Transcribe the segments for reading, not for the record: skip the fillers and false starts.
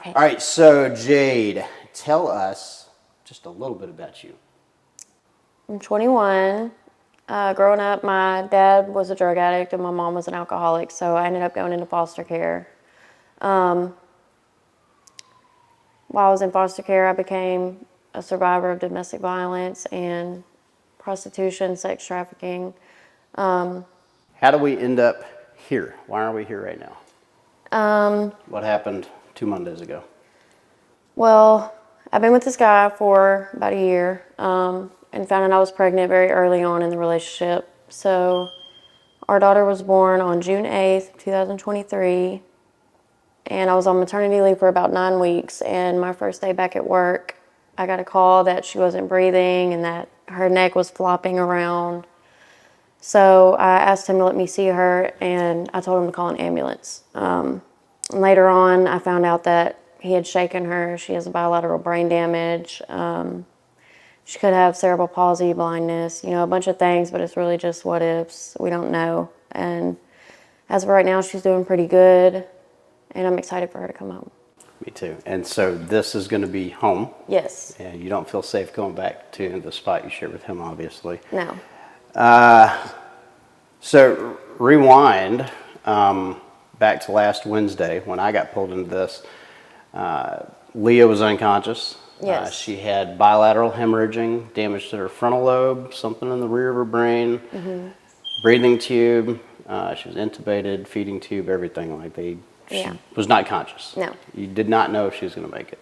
Okay. All right, so Jade, tell us just a little bit about you. I'm 21. Growing up, my dad was a drug addict and my mom was an alcoholic, so I ended up going into foster care. While I was in foster care, I became a survivor of domestic violence and prostitution, sex trafficking. How do we end up here? Why aren't we here right now? What happened 2 Mondays ago? Well, I've been with this guy for about a year and found out I was pregnant very early on in the relationship. So our daughter was born on June 8th, 2023, and I was on maternity leave for about 9 weeks. And my first day back at work, I got a call that she wasn't breathing and that her neck was flopping around. So I asked him to let me see her, and I told him to call an ambulance. And later on, I found out that he had shaken her. She has bilateral brain damage. She could have cerebral palsy, blindness, a bunch of things, but it's really just what ifs. We don't know. And as of right now, she's doing pretty good, and I'm excited for her to come home. Me too. And so this is going to be home. Yes. And you don't feel safe going back to the spot you shared with him, obviously. No. So rewind back to last Wednesday when I got pulled into this. Leah was unconscious. Yes. She had bilateral hemorrhaging, damage to her frontal lobe, something in the rear of her brain, breathing tube. She was intubated, feeding tube, everything. She was not conscious. No. You did not know if she was going to make it.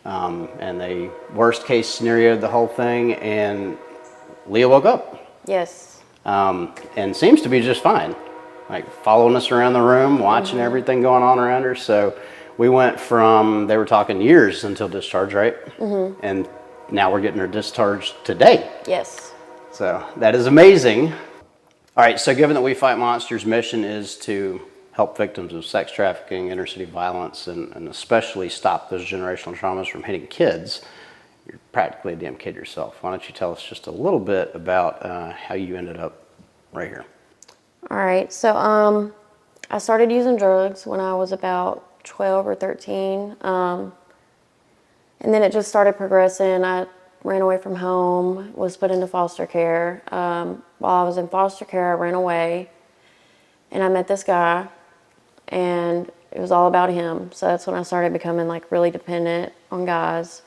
And they worst case scenario the whole thing, and Leah woke up. Yes. And seems to be just fine. Like following us around the room, watching everything going on around her. So we went from, they were talking years until discharge, right? And now we're getting her discharged today. Yes. So that is amazing. All right, so given that We Fight Monsters' mission is to help victims of sex trafficking, inner city violence, and especially stop those generational traumas from hitting kids, you're practically a damn kid yourself. Why don't you tell us just a little bit about how you ended up right here? All right. So I started using drugs when I was about 12 or 13. And then it just started progressing. I ran away from home, was put into foster care. While I was in foster care, I ran away, and I met this guy, and it was all about him. So that's when I started becoming really dependent on guys.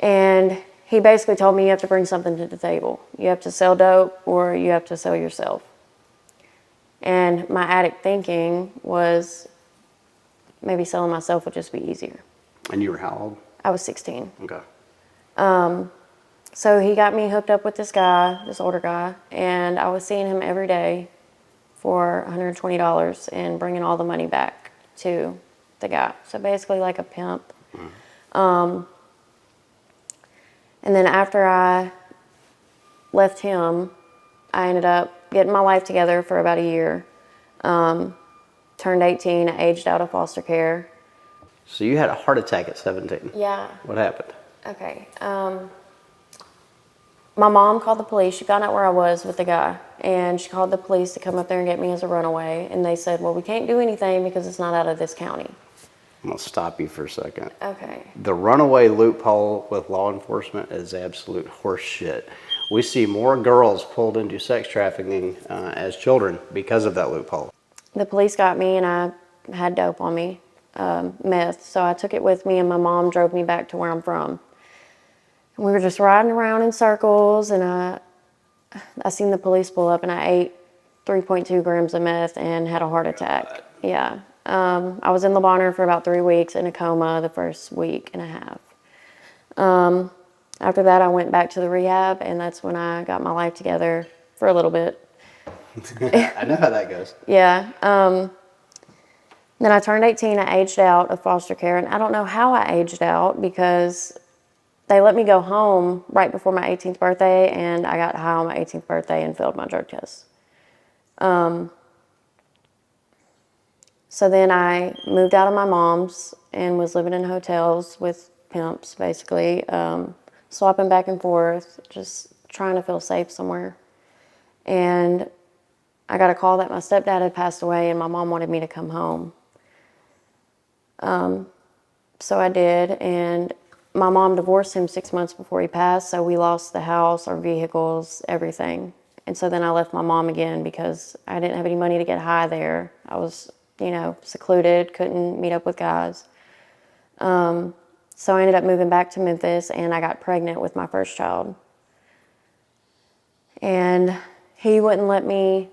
And he basically told me you have to bring something to the table. You have to sell dope or you have to sell yourself. And my addict thinking was maybe selling myself would just be easier. And you were how old? I was 16. Okay. So he got me hooked up with this guy, this older guy, and I was seeing him every day for $120 and bringing all the money back to the guy. So basically like a pimp. And then after I left him, I ended up getting my life together for about a year. Turned 18, aged out of foster care. So you had a heart attack at 17. Yeah. What happened? Okay. My mom called the police. She found out where I was with the guy, and she called the police to come up there and get me as a runaway. And they said, well, we can't do anything because it's not out of this county. I'm going to stop you for a second. Okay. The runaway loophole with law enforcement is absolute horse shit. We see more girls pulled into sex trafficking as children because of that loophole. The police got me, and I had dope on me, meth. So I took it with me, and my mom drove me back to where I'm from. And we were just riding around in circles, and I seen the police pull up, and I ate 3.2 grams of meth and had a heart attack. Yeah. I was in the Bonheur for about 3 weeks in a coma the first week and a half. After that, I went back to the rehab, and that's when I got my life together for a little bit. I know how that goes. Yeah. Then I turned 18, I aged out of foster care, and I don't know how I aged out because they let me go home right before my 18th birthday, and I got high on my 18th birthday and failed my drug test. So then I moved out of my mom's and was living in hotels with pimps, basically, swapping back and forth, just trying to feel safe somewhere. And I got a call that my stepdad had passed away and my mom wanted me to come home. So I did, and my mom divorced him 6 months before he passed, so we lost the house, our vehicles, everything. And so then I left my mom again because I didn't have any money to get high there. I was, secluded, couldn't meet up with guys. So I ended up moving back to Memphis, and I got pregnant with my first child. And he wouldn't let me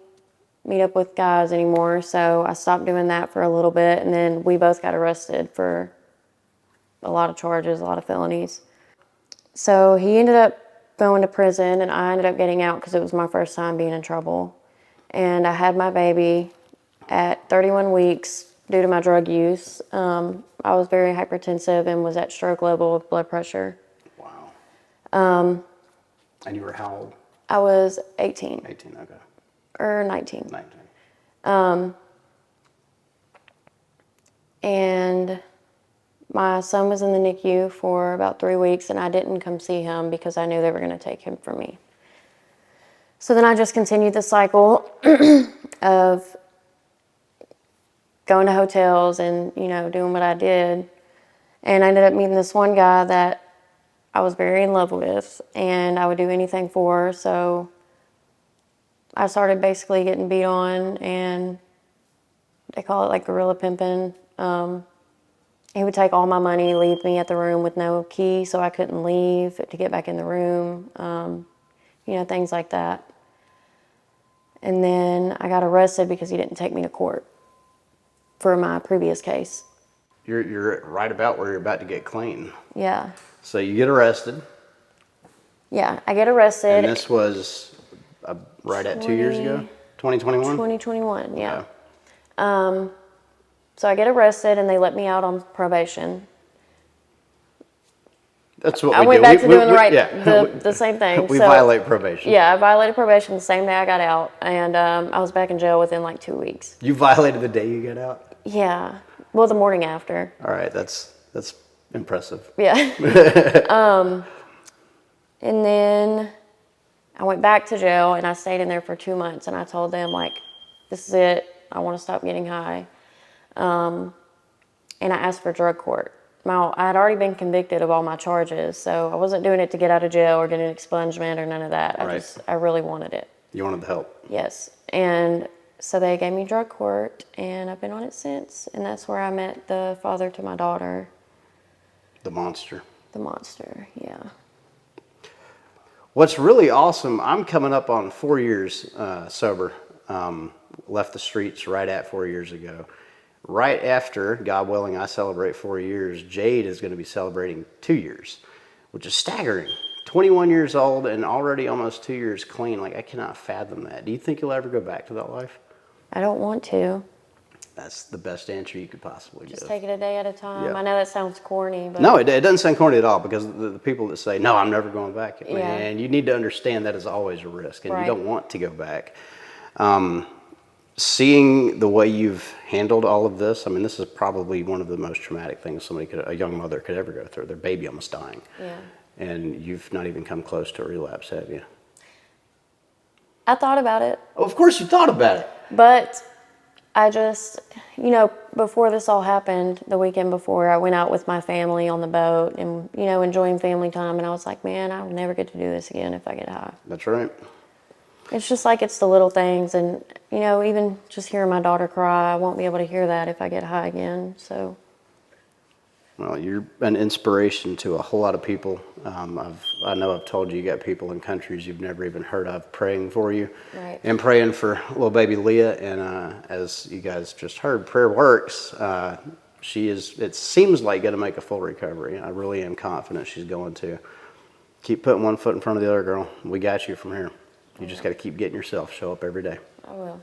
meet up with guys anymore, so I stopped doing that for a little bit, and then we both got arrested for a lot of charges, a lot of felonies. So he ended up going to prison, and I ended up getting out because it was my first time being in trouble. And I had my baby at 31 weeks due to my drug use. I was very hypertensive and was at stroke level of blood pressure. Wow. And you were how old? I was 18. 18, okay. Or 19. 19. And my son was in the NICU for about 3 weeks, and I didn't come see him because I knew they were going to take him from me. So then I just continued the cycle of going to hotels and, doing what I did. And I ended up meeting this one guy that I was very in love with, and I would do anything for. So I started basically getting beat on, and they call it like guerrilla pimping. He would take all my money, leave me at the room with no key, so I couldn't leave to get back in the room, things like that. And then I got arrested because he didn't take me to court for my previous case. You're right about where you're about to get clean. Yeah. So you get arrested. Yeah, I get arrested. And this was right at 2 years ago? 2021? 2021, yeah. Okay. So I get arrested, and they let me out on probation. That's what I we went do. back to doing Yeah. the same thing. We violate probation. Yeah, I violated probation the same day I got out, and I was back in jail within like 2 weeks. You violated the day you get out? Yeah. Well, the morning after. All right, that's impressive. Yeah. And then I went back to jail, and I stayed in there for 2 months, and I told them, this is it. I want to stop getting high. And I asked for drug court. I had already been convicted of all my charges, so I wasn't doing it to get out of jail or get an expungement or none of that. I really wanted it. You wanted the help? Yes. And so they gave me drug court, and I've been on it since. And that's where I met the father to my daughter. The monster. The monster, yeah. What's really awesome, I'm coming up on 4 years sober. Left the streets right at 4 years ago. Right after, God willing, I celebrate 4 years, Jade is going to be celebrating 2 years, which is staggering. 21 years old and already almost 2 years clean. I cannot fathom that. Do you think you'll ever go back to that life? I don't want to. That's the best answer you could possibly give. Just take it a day at a time. Yeah. I know that sounds corny, but... No, it doesn't sound corny at all, because the people that say, no, I'm never going back, Yeah. man, you need to understand that is always a risk, and Right. you don't want to go back. Seeing the way you've handled all of this, this is probably one of the most traumatic things a young mother could ever go through. Their baby almost dying. Yeah. And you've not even come close to a relapse, have you? I thought about it. Oh, of course you thought about it. But I just, before this all happened, the weekend before, I went out with my family on the boat and, enjoying family time. And I was like, man, I'll never get to do this again if I get high. That's right. It's just it's the little things. And, even just hearing my daughter cry, I won't be able to hear that if I get high again. So. Well, you're an inspiration to a whole lot of people. I know I've told you got people in countries you've never even heard of praying for you. Right. And praying for little baby Leah. And as you guys just heard, prayer works. She is, it seems like, going to make a full recovery. I really am confident she's going to. Keep putting one foot in front of the other, girl. We got you from here. You just got to keep getting yourself. Show up every day. I will.